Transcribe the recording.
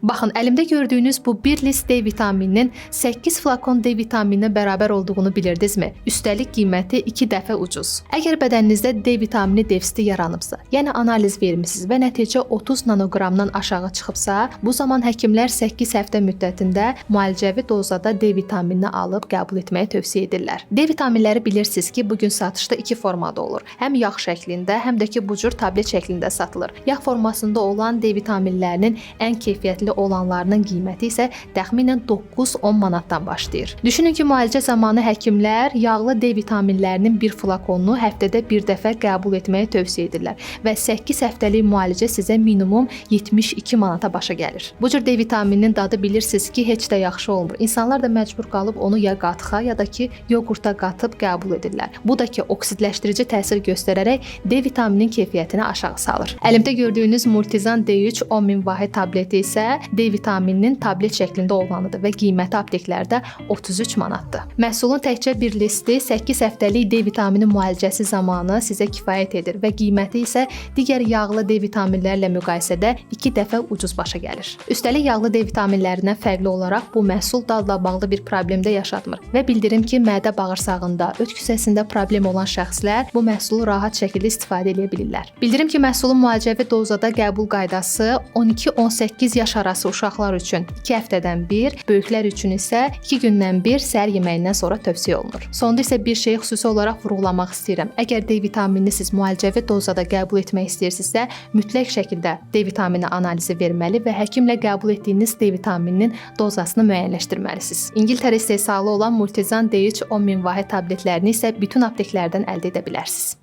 Baxın, əlimdə gördüyünüz bu 1 list D vitamininin 8 flakon D vitamininə bərabər olduğunu bilirdinizmi? Üstəlik qiyməti 2 dəfə ucuz. Əgər bədəninizdə D vitamini defisiti yaranıbsa, yəni analiz vermisiniz və nəticə 30 nanoqramdan aşağı çıxıbsa, bu zaman həkimlər 8 həftə müddətində müalicəvi dozada D vitaminini alıb qəbul etməyi tövsiyə edirlər. D vitaminləri bilirsiniz ki, bu gün satışda 2 formada olur. Həm yağ şəklində, həm də ki bu cür tablet şəklində satılır. Yağ formasında olan D vitaminlərinin ən keyfiyyətli olanlarının qiyməti isə təxminən 9-10 manatdan başlayır. Düşünün ki, müalicə zamanı həkimlər yağlı D vitaminlərinin bir flakonunu həftədə bir dəfə qəbul etməyi tövsiyə edirlər və 8 həftəlik müalicə sizə minimum 72 manata başa gəlir. Bu cür D vitamininin dadı bilirsiniz ki, heç də yaxşı olmur. İnsanlar da məcbur qalıb onu ya qatığa ya da ki yoğurta qatıb qəbul edirlər. Bu da ki oksidləşdirici təsir göstərərək D vitamininin keyfiyyətini aşağı salır. Əlimdə gördüyünüz Multizan D3 10.000 vahid tableti isə D vitamininin tablet şəklində olanıdır və qiyməti apteklərdə 33 manatdır. Məhsulun təkcə bir listi 8 həftəlik D vitamini müalicəsi zamanı sizə kifayət edir və qiyməti isə digər yağlı D vitaminlərlə müqayisədə 2 dəfə ucuz başa gəlir. Üstəlik yağlı D vitaminlərindən fərqli olaraq bu məhsul dadla bağlı bir problemdə yaşatmır və bildirim ki, mədə bağırsağında, öd küsəsində problem olan şəxslər bu məhsulu rahat şəkildə istifadə edə bilirlər. Bildirim ki, məhsulun müalicəvi dozada qəbul qaydası 12-18 yaş arası uşaqlar üçün 2 həftədən bir, böyüklər üçün isə 2 gündən bir səhər yeməyindən sonra tövsiyə olunur. Sonda isə bir şeyi xüsusi olaraq vurğulamaq istəyirəm. Əgər D vitaminini siz müalicəvi dozada qəbul etmək istəyirsinizsə, mütləq şəkildə D vitamini analizi verməli və həkimlə qəbul etdiyiniz D vitamininin dozasını müəyyənləşdirməlisiniz. İngiltərə istehsalı olan Multizan D3 10.000 vahid tabletlərini isə bütün apteklərdən əldə edə bilərsiniz.